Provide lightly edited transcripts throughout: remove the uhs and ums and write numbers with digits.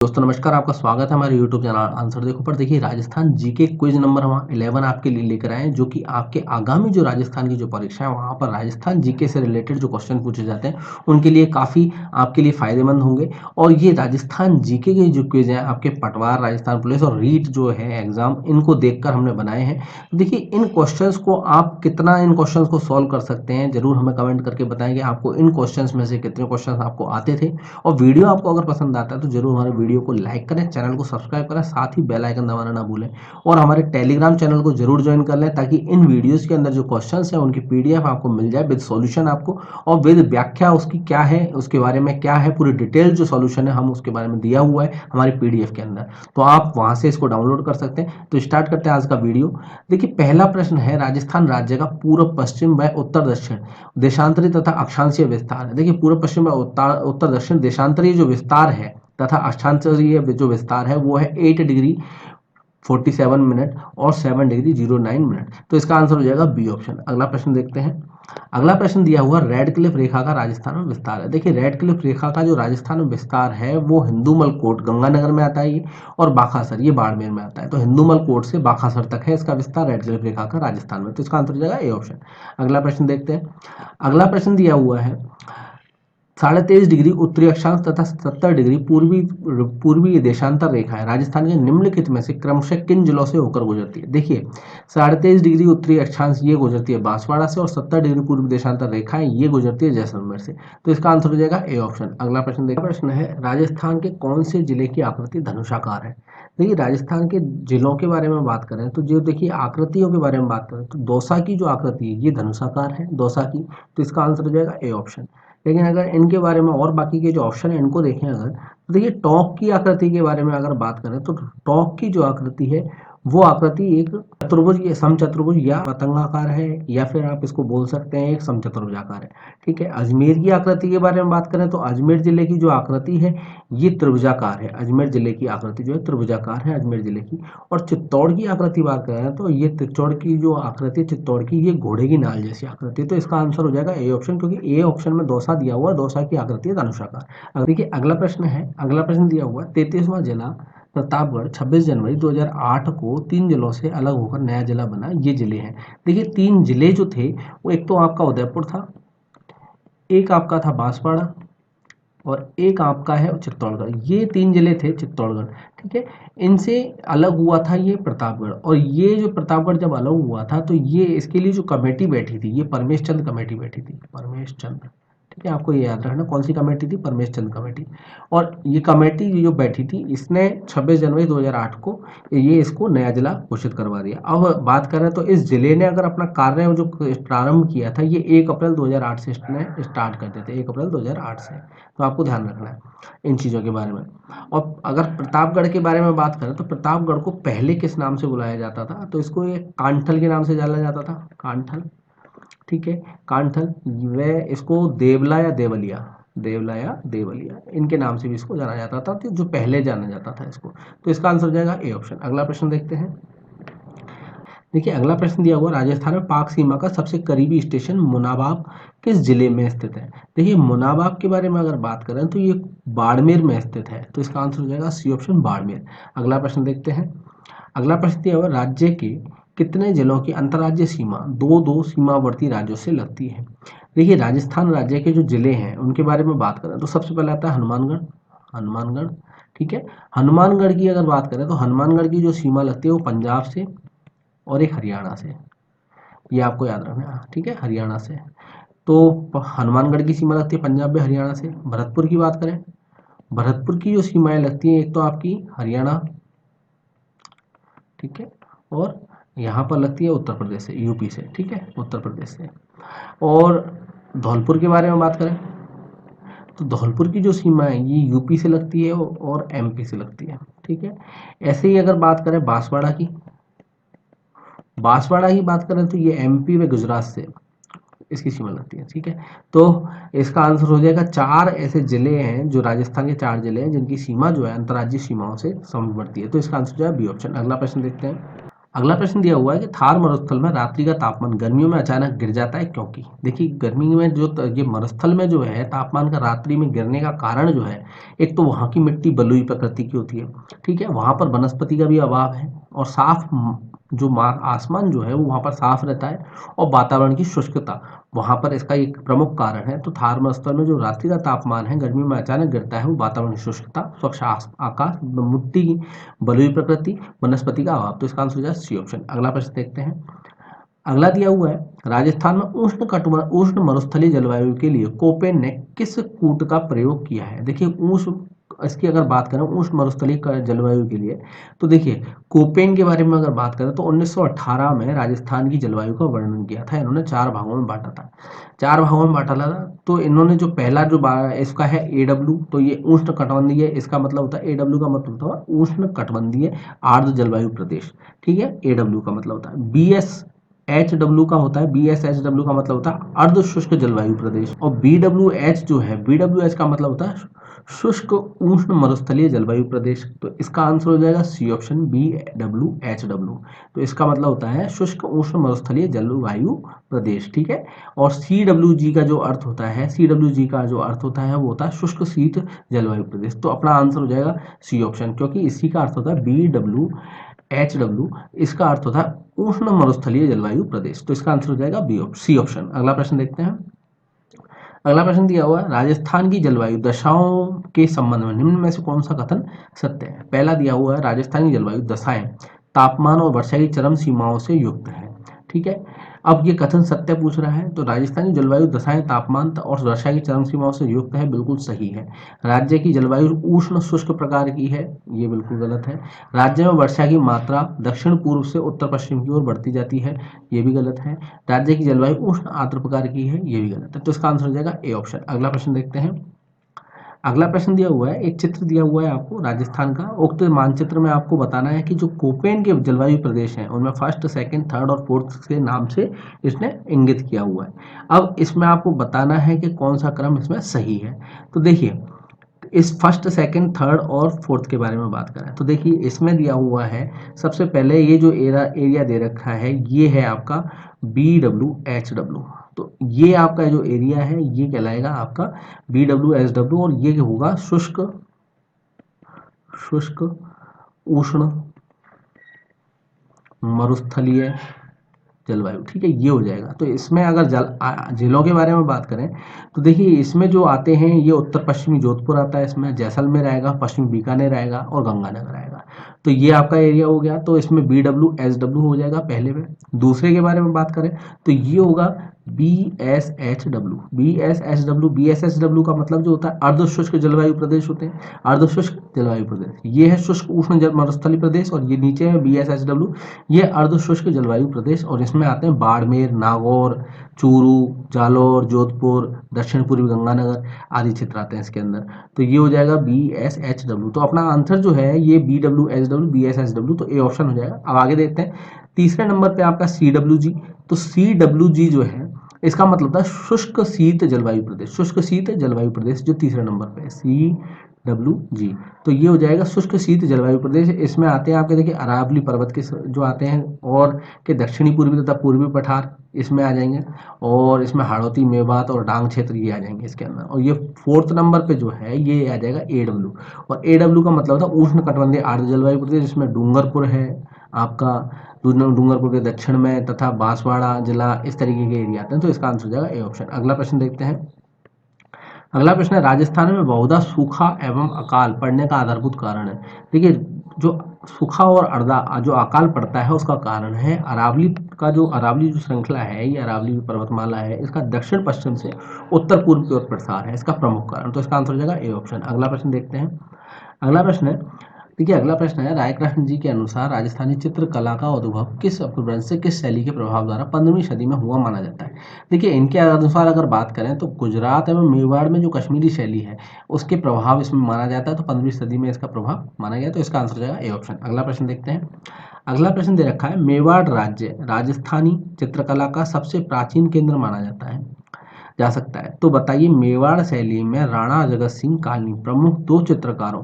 दोस्तों नमस्कार, आपका स्वागत है हमारे यूट्यूब चैनल आंसर देखो पर। देखिए राजस्थान जीके क्विज नंबर हम 11 आपके लिए लेकर आए हैं, जो कि आपके आगामी जो राजस्थान की जो परीक्षा है वहाँ पर राजस्थान जीके से रिलेटेड जो क्वेश्चन पूछे जाते हैं उनके लिए काफ़ी आपके लिए फायदेमंद होंगे। और ये राजस्थान जीके के जो क्विज हैं आपके पटवार, राजस्थान पुलिस और रीट जो है एग्जाम, इनको देखकर हमने बनाए हैं। देखिए इन क्वेश्चंस को आप कितना इन क्वेश्चंस को सॉल्व कर सकते हैं, जरूर हमें कमेंट करके बताएं कि आपको इन क्वेश्चंस में से कितने क्वेश्चंस आपको आते थे। और वीडियो आपको अगर पसंद आता है तो जरूर हमारे वीडियो को लाइक करें, चैनल को सब्सक्राइब करें, साथ ही बेल आइकन दबाना ना भूलें। और हमारे टेलीग्राम चैनल को जरूर ज्वाइन कर लें ताकि इन वीडियोस के अंदर जो क्वेश्चंस हैं उनकी पीडीएफ आपको मिल जाए विद सॉल्यूशन आपको, और विद व्याख्या उसकी क्या है, उसके बारे में क्या है, पूरी डिटेल जो सॉल्यूशन है हम उसके बारे में दिया हुआ है हमारी पीडीएफ के अंदर। तो आप वहां से इसको डाउनलोड कर सकते हैं। तो स्टार्ट करते हैं आज का वीडियो। देखिए पहला प्रश्न है, राजस्थान राज्य का पूर्व पश्चिम व उत्तर दक्षिण देशांतरी तथा अक्षांशीय विस्तार है। देखिए पूर्व पश्चिम व उत्तर दक्षिण देशांतरीय जो विस्तार है तथा अक्षांशीय जो विस्तार है वो है 8 डिग्री 47 मिनट और 7 डिग्री 09 मिनट। तो इसका आंसर हो जाएगा बी ऑप्शन। अगला प्रश्न देखते हैं। अगला प्रश्न दिया हुआ रेड क्लिफ रेखा का राजस्थान में विस्तार है। देखिए रेड क्लिफ रेखा का जो राजस्थान में विस्तार है वो हिंदूमल कोट गंगानगर में आता है ये, और बाखासर ये बाड़मेर में आता है। तो हिंदूमल कोट से बाखासर तक है इसका विस्तार रेड क्लिफ रेखा का राजस्थान में। तो इसका आंसर हो जाएगा ए ऑप्शन। अगला प्रश्न देखते हैं। अगला प्रश्न दिया हुआ है 23.5 डिग्री उत्तरी अक्षांश तथा 70 डिग्री पूर्वी पूर्वी देशांतर रेखा है राजस्थान के निम्नलिखित में से क्रमशः किन जिलों से होकर गुजरती है। देखिए 23.5 डिग्री उत्तरी अक्षांश ये गुजरती है बांसवाड़ा से, और 70 डिग्री पूर्वी देशांतर रेखा है ये गुजरती है जैसलमेर से। तो इसका आंसर हो जाएगा ए ऑप्शन। अगला प्रश्न देखिए। प्रश्न है, राजस्थान के कौन से जिले की आकृति धनुषाकार है। देखिए राजस्थान के जिलों के बारे में बात करें तो जो देखिए आकृतियों के बारे में बात करें तो दौसा की जो आकृति है ये धनुषाकार है, दौसा की। तो इसका आंसर हो जाएगा ए ऑप्शन। लेकिन अगर इनके बारे में और बाकी के जो ऑप्शन है इनको देखें अगर, तो देखिए टोंक की आकृति के बारे में अगर बात करें तो टोंक की जो आकृति है वो आकृति एक चतुर्भुज या समचतुर्भुज या पतंगाकार है, या फिर आप इसको बोल सकते हैं एक समचतुर्भुजाकार है। ठीक है। अजमेर की आकृति के बारे में बात करें तो अजमेर जिले की जो आकृति है ये त्रिभुजाकार है। अजमेर जिले की आकृति जो है त्रिभुजाकार है अजमेर जिले की। और चित्तौड़ की आकृति बात करें तो ये चित्तौड़ की जो आकृति चित्तौड़ की ये घोड़े की नाल जैसी आकृति। तो इसका आंसर हो जाएगा ए ऑप्शन, क्योंकि ए ऑप्शन में दौसा दिया हुआ है, दौसा की आकृति है धनुषाकार। अब देखिए अगला प्रश्न है। अगला प्रश्न दिया हुआ 33वां जिला प्रतापगढ़ 26 जनवरी 2008 को 3 जिलों से अलग होकर नया जिला बना। ये जिले हैं। देखिए 3 जिले जो थे वो एक तो आपका उदयपुर था, एक आपका था बांसवाड़ा, और एक आपका है चित्तौड़गढ़। ये 3 जिले थे चित्तौड़गढ़। ठीक है। इनसे अलग हुआ था ये प्रतापगढ़, और ये जो प्रतापगढ़ जब अलग हुआ था तो ये इसके लिए जो कमेटी बैठी थी ये परमेश चंद कमेटी बैठी थी, परमेश चंद। ठीक है, आपको ये याद रखना कौन सी कमेटी थी, परमेश चंद कमेटी। और ये कमेटी जो बैठी थी इसने 26 जनवरी 2008 को ये इसको नया जिला घोषित करवा दिया। अब बात करें तो इस जिले ने अगर अपना कार्य जो प्रारंभ किया था ये 1 अप्रैल 2008 से इसने स्टार्ट करते थे, 1 अप्रैल 2008 से। तो आपको ध्यान रखना है इन चीज़ों के बारे में। और अगर प्रतापगढ़ के बारे में बात करें तो प्रतापगढ़ को पहले किस नाम से बुलाया जाता था, तो इसको ये कांठल के नाम से जाना जाता था, कांठल। ठीक है, कांठल। व इसको देवला या देवलिया, देवला या देवलिया इनके नाम से भी इसको जाना जाता था, तो जो पहले जाना जाता था इसको। तो इसका आंसर हो जाएगा ए ऑप्शन। अगला प्रश्न देखते हैं। देखिए अगला प्रश्न दिया हुआ राजस्थान में पाक सीमा का सबसे करीबी स्टेशन मुनाबाब किस जिले में स्थित है। देखिए मुनाबाब के बारे में अगर बात करें तो ये बाड़मेर में स्थित है। तो इसका आंसर हो जाएगा सी ऑप्शन बाड़मेर। अगला प्रश्न देखते हैं। अगला प्रश्न दिया हुआ राज्य के कितने जिलों की अंतर्राज्यीय सीमा दो दो सीमावर्ती राज्यों से लगती है। देखिए राजस्थान राज्य के जो जिले हैं उनके बारे में बात करें तो सबसे पहले आता है हनुमानगढ़, हनुमानगढ़। ठीक है। हनुमानगढ़ की अगर बात करें तो हनुमानगढ़ की जो सीमा लगती है वो पंजाब से और एक हरियाणा से, ये आपको याद रखना है। ठीक है, हरियाणा से। तो हनुमानगढ़ की सीमा लगती है पंजाब में हरियाणा से। भरतपुर की बात करें, भरतपुर की जो सीमाएं लगती हैं एक तो आपकी हरियाणा, ठीक है, और यहाँ पर लगती है उत्तर प्रदेश से, यूपी से। ठीक है, उत्तर प्रदेश से। और धौलपुर के बारे में बात करें तो धौलपुर की जो सीमा है ये यूपी से लगती है और एमपी से लगती है। ठीक है। ऐसे ही अगर बात करें बांसवाड़ा की, बांसवाड़ा की बात करें तो ये एमपी व गुजरात से इसकी सीमा लगती है। ठीक है। तो इसका आंसर हो जाएगा 4 ऐसे जिले हैं जो राजस्थान के 4 जिले हैं जिनकी सीमा जो है अंतर्राज्यीय सीमाओं से समवर्ती है। तो इसका आंसर जो है बी ऑप्शन। अगला प्रश्न देखते हैं। अगला प्रश्न दिया हुआ है कि थार मरुस्थल में रात्रि का तापमान गर्मियों में अचानक गिर जाता है क्योंकि? देखिए गर्मी में जो ये मरुस्थल में जो है तापमान का रात्रि में गिरने का कारण जो है, एक तो वहाँ की मिट्टी बलुई प्रकृति की होती है, ठीक है? वहाँ पर वनस्पति का भी अभाव है और साफ जो आसमान जो है वो वहाँ पर साफ रहता है और वातावरण की शुष्कता वहाँ पर इसका एक प्रमुख कारण है। तो थार मरुस्थल में जो रात्रि का तापमान है गर्मियों में अचानक गिरता है वो वातावरण की शुष्कता, स्वच्छ आकाश, मिट्टी की बलुई प्रकृति, वनस्पति का अभाव। तो इसका आंसर हो जाए सी ऑप्शन। अगला प्रश्न देखते हैं। अगला दिया हुआ है राजस्थान में उष्ण मरुस्थलीय जलवायु के लिए कोपेन ने किस कूट का प्रयोग किया है? देखिए उष्ण इसकी अगर बात करें उष्ण मरुस्थलीय जलवायु के लिए तो देखिए कोपेन के बारे में अगर बात करें तो 1918 में राजस्थान की जलवायु का वर्णन किया था। इन्होंने 4 भागों में बांटा था। 4 भागों में बांटा था। तो इन्होंने जो पहला जो इसका है एडब्ल्यू, तो ये उष्ण कटिबंधीय, इसका मतलब होता है एडब्ल्यू का मतलब होता है उष्ण कटिबंधीय आर्द्र जलवायु प्रदेश, ठीक है? एडब्ल्यू का मतलब होता है। बीएस एच डब्ल्यू का होता है, बी एस एच डब्ल्यू का मतलब होता है अर्ध शुष्क जलवायु प्रदेश। और बी डब्ल्यू एच जो है, बी डब्ल्यू एच का मतलब होता है शुष्क उष्ण मरुस्थलीय जलवायु प्रदेश। तो इसका आंसर हो जाएगा C option, B W H W. तो इसका मतलब होता है शुष्क उष्ण मरुस्थलीय जलवायु प्रदेश, ठीक है? और सी डब्ल्यू जी का जो अर्थ होता है, सी डब्ल्यू जी का जो अर्थ होता है वो होता है शुष्क शीत जलवायु प्रदेश। तो अपना आंसर हो जाएगा सी ऑप्शन, क्योंकि इसी का अर्थ होता है बी डब्ल्यू एच डब्ल्यू, इसका अर्थ होता है उष्ण मरुस्थलीय जलवायु प्रदेश। तो इसका आंसर हो जाएगा बी सी ऑप्शन। अगला प्रश्न देखते हैं। अगला प्रश्न दिया हुआ है राजस्थान की जलवायु दशाओं के संबंध में निम्न में से कौन सा कथन सत्य है? पहला दिया हुआ है राजस्थान की जलवायु दशाएं तापमान और वर्षा की चरम सीमाओं से युक्त है, ठीक है? अब ये कथन सत्य पूछ रहा है, तो राजस्थान की जलवायु दशाएं तापमान और वर्षा की चरम सीमाओं से युक्त है, बिल्कुल सही है। राज्य की जलवायु उष्ण शुष्क प्रकार की है, ये बिल्कुल गलत है। राज्य में वर्षा की मात्रा दक्षिण पूर्व से उत्तर पश्चिम की ओर बढ़ती जाती है, ये भी गलत है। राज्य की जलवायु उष्ण आर्द्र प्रकार की है, ये भी गलत है। तो इसका आंसर हो जाएगा ए ऑप्शन। अगला प्रश्न देखते हैं। अगला प्रश्न दिया हुआ है, एक चित्र दिया हुआ है आपको राजस्थान का। उक्त मानचित्र में आपको बताना है कि जो कोपेन के जलवायु प्रदेश हैं उनमें फर्स्ट, सेकंड, थर्ड और फोर्थ के नाम से इसने इंगित किया हुआ है। अब इसमें आपको बताना है कि कौन सा क्रम इसमें सही है। तो देखिए इस फर्स्ट, सेकंड, थर्ड और फोर्थ के बारे में बात करें तो देखिए इसमें दिया हुआ है सबसे पहले ये जो एरिया दे रखा है ये है आपका बी डब्ल्यू एच डब्ल्यू। तो ये आपका जो एरिया है ये कहलाएगा आपका बी डब्ल्यू एच डब्ल्यू और ये होगा शुष्क शुष्क उष्ण मरुस्थलीय जलवायु, ठीक है? ये हो जाएगा। तो इसमें अगर जिलों के बारे में बात करें तो देखिए इसमें जो आते हैं ये उत्तर पश्चिमी जोधपुर आता है, इसमें जैसलमेर आएगा, पश्चिमी बीकानेर आएगा और गंगानगर आएगा। तो ये आपका एरिया हो गया। तो इसमें बी डब्ल्यू एच डब्ल्यू हो जाएगा पहले में। दूसरे के बारे में बात करें तो ये होगा B S H W. B S H W, B S H W का मतलब जो होता है अर्ध शुष्क जलवायु प्रदेश होते हैं, अर्ध शुष्क जलवायु प्रदेश। ये है शुष्क उष्ण मरुस्थलीय प्रदेश और ये नीचे है बी एस एच डब्ल्यू, ये अर्ध शुष्क जलवायु प्रदेश। और इसमें आते हैं बाड़मेर, नागौर, चूरू, जालौर, जोधपुर, दक्षिण पूर्वी गंगानगर आदि क्षेत्र आते हैं इसके अंदर। तो ये हो जाएगा बी एस एच डब्ल्यू। तो अपना आंसर जो है ये B W H W, B S H W, तो ए ऑप्शन हो जाएगा। अब आगे देखते हैं तीसरे नंबर पे आपका सी डब्ल्यू जी। तो सी डब्ल्यू जी जो है इसका मतलब था शुष्क शीत जलवायु प्रदेश, शुष्क शीत जलवायु प्रदेश जो तीसरे नंबर पे है सी डब्ल्यू जी। तो ये हो जाएगा शुष्क शीत जलवायु प्रदेश। इसमें आते हैं आपके देखिए अरावली पर्वत के जो आते हैं और के दक्षिणी पूर्वी तथा पूर्वी पठार इसमें आ जाएंगे और इसमें हाड़ौती, मेवात और डांग क्षेत्र ये आ जाएंगे इसके अंदर। और ये फोर्थ नंबर पे जो है ये आ जाएगा ए डब्ल्यू। और ए डब्ल्यू का मतलब होता है उष्ण कटिबंधीय आर्द्र जलवायु प्रदेश, जिसमें डूंगरपुर है आपका, डूंगरपुर के दक्षिण में तथा बांसवाड़ा जिला, इस तरीके के एरिया आते हैं। तो इसका आंसर हो जाएगा ए ऑप्शन। अगला प्रश्न देखते हैं। अगला प्रश्न है राजस्थान में बहुधा सूखा एवं अकाल पड़ने का आधारभूत कारण है। देखिए जो सूखा और जो अकाल पड़ता है उसका कारण है अरावली का जो अरावली जो श्रृंखला है, ये अरावली पर्वतमाला है, इसका दक्षिण पश्चिम से उत्तर पूर्व की ओर प्रसार है इसका प्रमुख कारण। तो इसका आंसर हो जाएगा ए ऑप्शन। अगला प्रश्न देखते हैं। अगला प्रश्न है, देखिए अगला प्रश्न है रायकृष्ण जी के अनुसार राजस्थानी चित्रकला का उद्भव किस अपभ्रंश से, किस शैली के प्रभाव द्वारा 15वीं सदी में हुआ माना जाता है? देखिए इनके अनुसार अगर बात करें तो गुजरात एवं मेवाड़ में जो कश्मीरी शैली है उसके प्रभाव इसमें माना जाता है। तो 15वीं सदी में इसका प्रभाव माना गया। तो इसका आंसर हो जाएगा ए ऑप्शन। अगला प्रश्न देखते हैं। अगला प्रश्न दे रखा है मेवाड़ राज्य राजस्थानी चित्रकला का सबसे प्राचीन केंद्र माना जाता है, जा सकता है। तो बताइए मेवाड़ शैली में राणा जगत सिंह काली प्रमुख दो चित्रकारों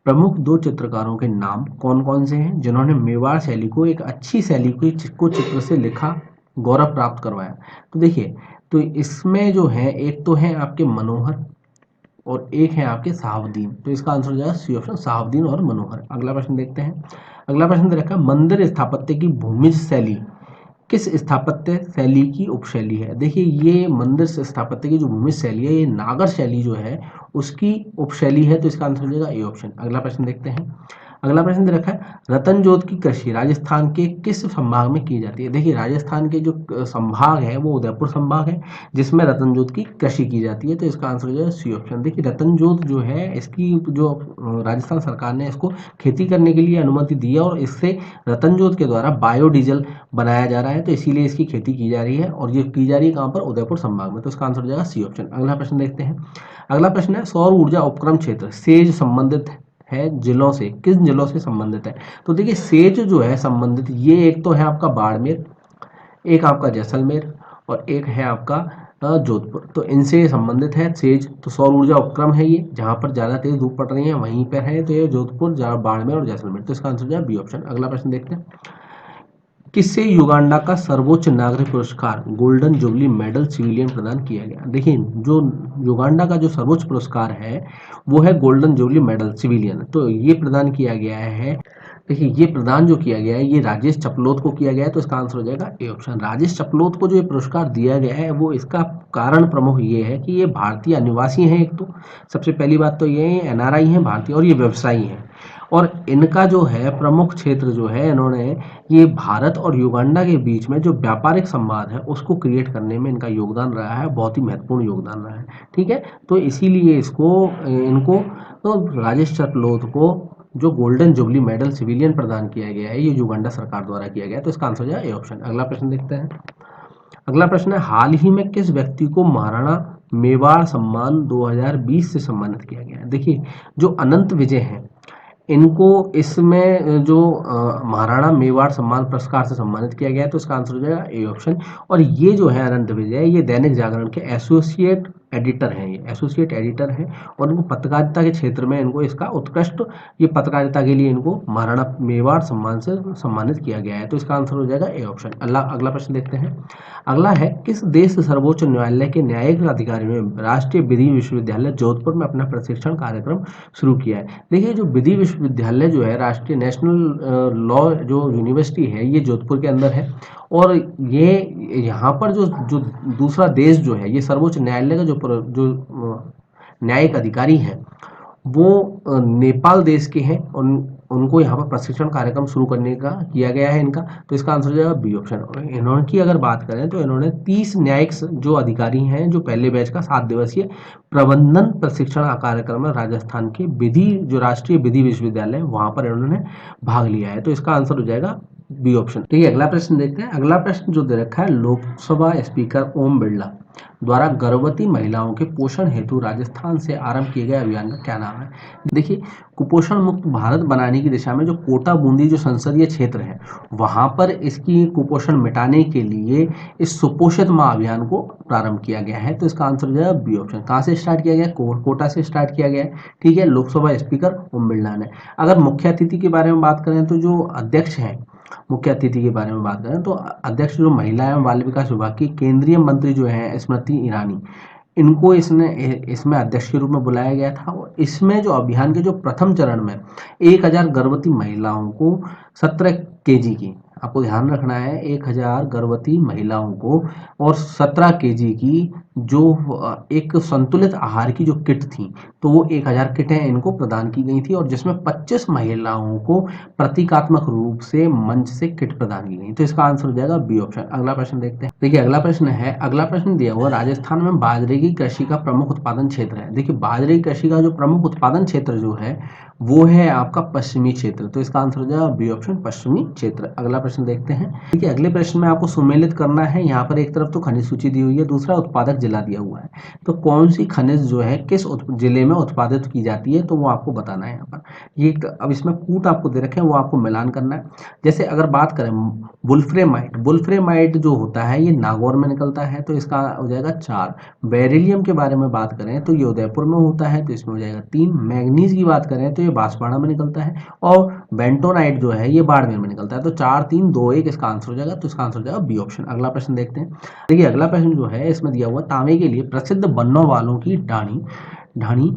प्रमुख दो चित्रकारों के नाम कौन कौन से हैं जिन्होंने मेवाड़ शैली को एक अच्छी शैली को चित्र से लिखा गौरव प्राप्त करवाया? तो देखिए, तो इसमें जो है एक तो है आपके मनोहर और एक है आपके शहाबुद्दीन। तो इसका आंसर हो जाएगा सी ऑप्शन, शहाबुद्दीन और मनोहर। अगला प्रश्न देखते हैं। अगला प्रश्न दे रखा है, मंदिर स्थापत्य की भूमिज शैली किस स्थापत्य शैली की उपशैली है? देखिए, ये मंदिर स्थापत्य की जो भूमिज शैली है ये नागर शैली जो है उसकी उपशैली है। तो इसका आंसर हो जाएगा ए ऑप्शन। अगला प्रश्न देखते हैं। अगला प्रश्न दे रखा है, रतन जोत की कृषि राजस्थान के किस संभाग में की जाती है? देखिए, राजस्थान के जो संभाग है वो उदयपुर संभाग है जिसमें रतन जोत की कृषि की जाती है। तो इसका आंसर हो जाएगा सी ऑप्शन। देखिए, रतन जोत जो है इसकी जो राजस्थान सरकार ने इसको खेती करने के लिए अनुमति दी है और इससे रतन जोत के द्वारा बायोडीजल बनाया जा रहा है। तो इसीलिए इसकी खेती की जा रही है और ये की जा रही है कहाँ पर? उदयपुर संभाग में। तो इसका आंसर हो जाएगा सी ऑप्शन। अगला प्रश्न देखते हैं। अगला प्रश्न है, सौर ऊर्जा उपक्रम क्षेत्र सेज संबंधित है जिलों से, किस जिलों से संबंधित है? तो देखिए, सेज जो है संबंधित, ये एक तो है आपका बाड़मेर, एक आपका जैसलमेर और एक है आपका जोधपुर। तो इनसे संबंधित है सेज। तो सौर ऊर्जा उपक्रम है ये, जहां पर ज्यादा तेज धूप पड़ रही है वहीं पर है। तो ये जोधपुर, बाड़मेर और जैसलमेर। तो इसका आंसर हो जाएगा बी ऑप्शन। अगला प्रश्न देखते हैं। किससे युगांडा का सर्वोच्च नागरिक पुरस्कार गोल्डन जुबली मेडल सिविलियन प्रदान किया गया? देखिए, जो युगांडा का जो सर्वोच्च पुरस्कार है वो है गोल्डन जुबली मेडल सिविलियन। तो ये प्रदान किया गया है। देखिए, ये प्रदान जो किया गया है ये राजेश चपलोत को किया गया है। तो इसका आंसर हो जाएगा ए ऑप्शन। राजेश चपलोत को जो ये पुरस्कार दिया गया है वो इसका कारण प्रमुख ये है कि ये भारतीय अनिवासी हैं। एक तो सबसे पहली बात तो ये एनआरआई हैं भारतीय और ये व्यवसायी हैं। और इनका जो है प्रमुख क्षेत्र जो है, इन्होंने ये भारत और युगांडा के बीच में जो व्यापारिक संवाद है उसको क्रिएट करने में इनका योगदान रहा है, बहुत ही महत्वपूर्ण योगदान रहा है। ठीक है, तो इसीलिए इसको इनको तो राजेश चटलोत को जो गोल्डन जुबली मेडल सिविलियन प्रदान किया गया है ये युगांडा सरकार द्वारा किया गया है। तो इसका आंसर हो जाएगा ए ऑप्शन। अगला प्रश्न देखते हैं। अगला प्रश्न है, हाल ही में किस व्यक्ति को महाराणा मेवाड़ सम्मान 2020 से सम्मानित किया गया है? देखिए, जो अनंत विजय हैं इनको इसमें जो महाराणा मेवाड़ सम्मान पुरस्कार से सम्मानित किया गया है। तो इसका आंसर हो जाएगा ए ऑप्शन। और ये जो है अनंत विजय, ये दैनिक जागरण के एसोसिएट एडिटर हैं, ये एसोसिएट एडिटर हैं और इनको पत्रकारिता के क्षेत्र में इनको इसका उत्कृष्ट ये पत्रकारिता के लिए इनको महाराणा मेवाड़ सम्मान से सम्मानित किया गया है। तो इसका आंसर हो जाएगा ए ऑप्शन। अगला प्रश्न देखते हैं। अगला है, किस देश सर्वोच्च न्यायालय के न्यायिक अधिकारी ने राष्ट्रीय विधि विश्वविद्यालय जोधपुर में अपना प्रशिक्षण कार्यक्रम शुरू किया है? देखिए, जो विधि विश्वविद्यालय जो है राष्ट्रीय नेशनल लॉ जो यूनिवर्सिटी है ये जोधपुर के अंदर है। और ये यहाँ पर जो जो दूसरा देश जो है ये सर्वोच्च न्यायालय का न्यायिक अधिकारी हैं वो नेपाल देश के हैं। उनको यहाँ पर प्रशिक्षण कार्यक्रम शुरू करने का किया गया है इनका। तो इसका आंसर हो जाएगा बी ऑप्शन। इन्होंने की अगर बात करें तो इन्होंने 30 न्यायिक जो अधिकारी हैं जो पहले बैच का 7 दिवसीय प्रबंधन प्रशिक्षण कार्यक्रम में राजस्थान के विधि जो राष्ट्रीय विधि विश्वविद्यालय वहां पर इन्होंने भाग लिया है। तो इसका आंसर हो जाएगा बी ऑप्शन। ठीक है, अगला प्रश्न देखते हैं। अगला प्रश्न जो दे रखा है, लोकसभा स्पीकर ओम बिरला द्वारा गर्भवती महिलाओं के पोषण हेतु राजस्थान से आरंभ किए गए अभियान का क्या नाम है? देखिए, कुपोषण मुक्त भारत बनाने की दिशा में जो कोटा बूंदी जो संसदीय क्षेत्र है वहां पर इसकी कुपोषण मिटाने के लिए इस सुपोषित माँ अभियान को प्रारंभ किया गया है। तो इसका आंसर हो जाएगा बी ऑप्शन। कहाँ से स्टार्ट किया गया? कोटा से स्टार्ट किया गया है। ठीक है, लोकसभा स्पीकर ओम बिरला ने। अगर मुख्य अतिथि के बारे में बात करें तो जो अध्यक्ष हैं, मुख्य अतिथि के बारे में बात करें तो अध्यक्ष जो महिला एवं बाल विकास विभाग की केंद्रीय मंत्री जो है स्मृति ईरानी, इनको इसमें अध्यक्ष के रूप में बुलाया गया था। और इसमें जो अभियान के जो प्रथम चरण में 1000 गर्भवती महिलाओं को 17 केजी की, आपको ध्यान रखना है, 1000 गर्भवती महिलाओं को और 17 केजी की जो एक संतुलित आहार की जो किट थी तो वो 1000 किटें इनको प्रदान की गई थी और जिसमें 25 महिलाओं को प्रतीकात्मक रूप से मंच से किट प्रदान की गई। तो इसका आंसर हो जाएगा बी ऑप्शन। अगला प्रश्न देखते हैं। देखिए, अगला प्रश्न है, अगला प्रश्न दिया हुआ राजस्थान में बाजरे की कृषि का प्रमुख उत्पादन क्षेत्र है। देखिए, बाजरे की कृषि का जो प्रमुख उत्पादन क्षेत्र जो है वो है आपका पश्चिमी क्षेत्र। तो इसका आंसर हो जाएगा बी ऑप्शन, पश्चिमी क्षेत्र। अगला प्रश्न देखते हैं। देखिए, अगले प्रश्न में आपको सुमेलित करना है। यहाँ पर एक तरफ तो खनिज सूची दी हुई है, दूसरा उत्पादक जिला दिया हुआ है। तो कौन सी खनिज जो है किस जिले में उत्पादित की जाती है तो वो आपको बताना है यहाँ पर। ये अब इसमें कूट आपको दे रखे हैं वो आपको मिलान करना है। जैसे अगर बात करें वुल्फ्रेमाइट जो होता है ये नागौर में निकलता है। तो इसका हो जाएगा 4। बेरिलियम के बारे में बात करें तो ये उदयपुर में होता है। तो इसमें हो जाएगा 3। मैग्नीज की बात करें तो ये ये बांसवाड़ा में निकलता है, और बेंटोनाइट जो है ये बाड़मेर में निकलता है। तो 4 3 2 1 इसका आंसर हो जाएगा। तो इसका आंसर हो जाएगा बी ऑप्शन। अगला प्रश्न देखते हैं। देखिए अगला प्रश्न जो है इसमें दिया हुआ, तांबे के लिए प्रसिद्ध बनने वालों की ढाणी ढाणी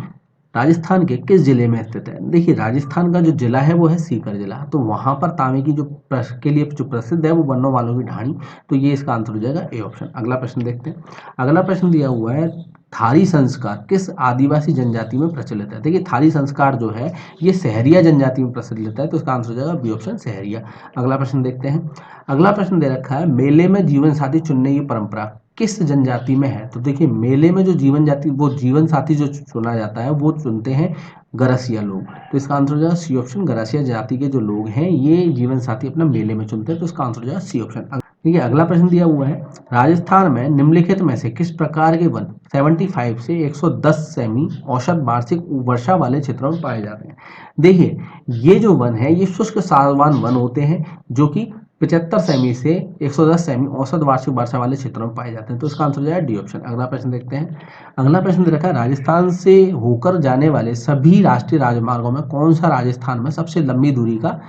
राजस्थान के किस जिले में स्थित है? देखिए राजस्थान का जो जिला है वो है सीकर जिला। तो वहां पर तांबे की जो के लिए जो प्रसिद्ध है वो बनने वालों की ढाणी। तो ये इसका आंसर हो जाएगा ए ऑप्शन। अगला प्रश्न देखते हैं। अगला प्रश्न दिया हुआ है, थारी संस्कार किस आदिवासी जनजाति में प्रचलित है? देखिए थारी संस्कार जो है ये सहरिया जनजाति में प्रचलित है। तो इसका आंसर हो जाएगा बी ऑप्शन, सहरिया। अगला प्रश्न देखते हैं। अगला प्रश्न दे रखा है, मेले में जीवन साथी चुनने की परंपरा किस जनजाति में है? तो देखिए मेले में जो जीवन साथी जो चुना जाता है वो चुनते हैं गरसिया लोग। तो इसका आंसर हो जाएगा सी ऑप्शन। गरसिया जाति के जो लोग हैं ये जीवन साथी अपना मेले में चुनते हैं। तो इसका आंसर हो जाएगा सी ऑप्शन। ठीक है, अगला प्रश्न दिया हुआ है, राजस्थान में निम्नलिखित में से किस प्रकार के वन 75 से 110 सेमी औसत वार्षिक वर्षा वाले क्षेत्रों में पाए जाते हैं? देखिए ये जो वन है ये शुष्क सागवान वन होते हैं जो कि 75 सेमी से 110 सेमी औसत वार्षिक वर्षा वाले क्षेत्रों में पाए जाते हैं। तो इसका आंसर हो जाएगा डी ऑप्शन। अगला प्रश्न देखते हैं। अगला प्रश्न दे रखा है, राजस्थान से होकर जाने वाले सभी राष्ट्रीय राजमार्गों में कौन सा राजस्थान में सबसे लंबी दूरी का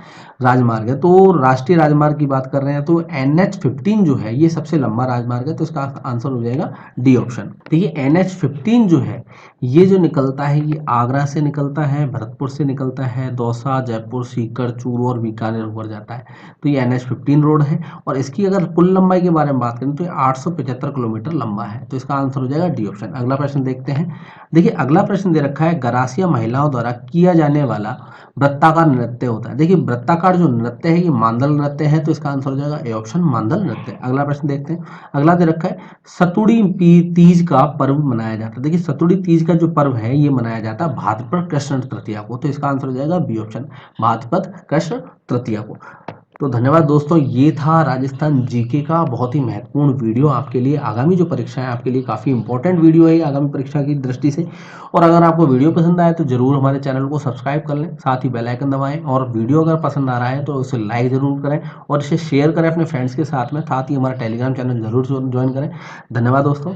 राजमार्ग है? तो राष्ट्रीय राजमार्ग की बात कर रहे हैं तो NH15 जो है ये सबसे लंबा राजमार्ग है। तो इसका आंसर हो जाएगा डी ऑप्शन। देखिए NH15 जो है ये जो निकलता है ये आगरा से निकलता है, भरतपुर से निकलता है, दौसा, जयपुर, सीकर, चूरू और बीकानेर होकर जाता है। तो ये NH15 रोड है, और इसकी अगर कुल लंबाई के बारे में बात करें तो ये 875 किलोमीटर लंबा है। तो इसका आंसर हो जाएगा डी ऑप्शन। अगला प्रश्न देखते हैं। देखिए अगला प्रश्न दे रखा है, गरासिया महिलाओं द्वारा किया जाने वाला वृत्ताकार नृत्य होता है। देखिए वृत्ताकार जो नृत्य है ये मांदल नृत्य है। तो इसका आंसर हो जाएगा ए ऑप्शन, मांदल नृत्य। अगला प्रश्न देखते हैं। अगला दे रखा है, सतुड़ी तीज का पर्व मनाया जाता है। देखिए सतुड़ी तीज का जो पर्व है ये मनाया जाता है भाद्रपद कृष्ण तृतीया को। तो इसका आंसर हो जाएगा बी ऑप्शन, भाद्रपद कृष्ण तृतीया को। तो धन्यवाद दोस्तों, ये था राजस्थान जीके का बहुत ही महत्वपूर्ण वीडियो आपके लिए। आगामी जो परीक्षा है आपके लिए काफ़ी इंपॉर्टेंट वीडियो है आगामी परीक्षा की दृष्टि से। और अगर आपको वीडियो पसंद आए तो जरूर हमारे चैनल को सब्सक्राइब कर लें, साथ ही बेल आइकन दबाएं, और वीडियो अगर पसंद आ रहा है तो उसे लाइक जरूर करें और इसे शेयर करें अपने फ्रेंड्स के साथ में। साथ ही हमारा टेलीग्राम चैनल जरूर ज्वाइन करें। धन्यवाद दोस्तों।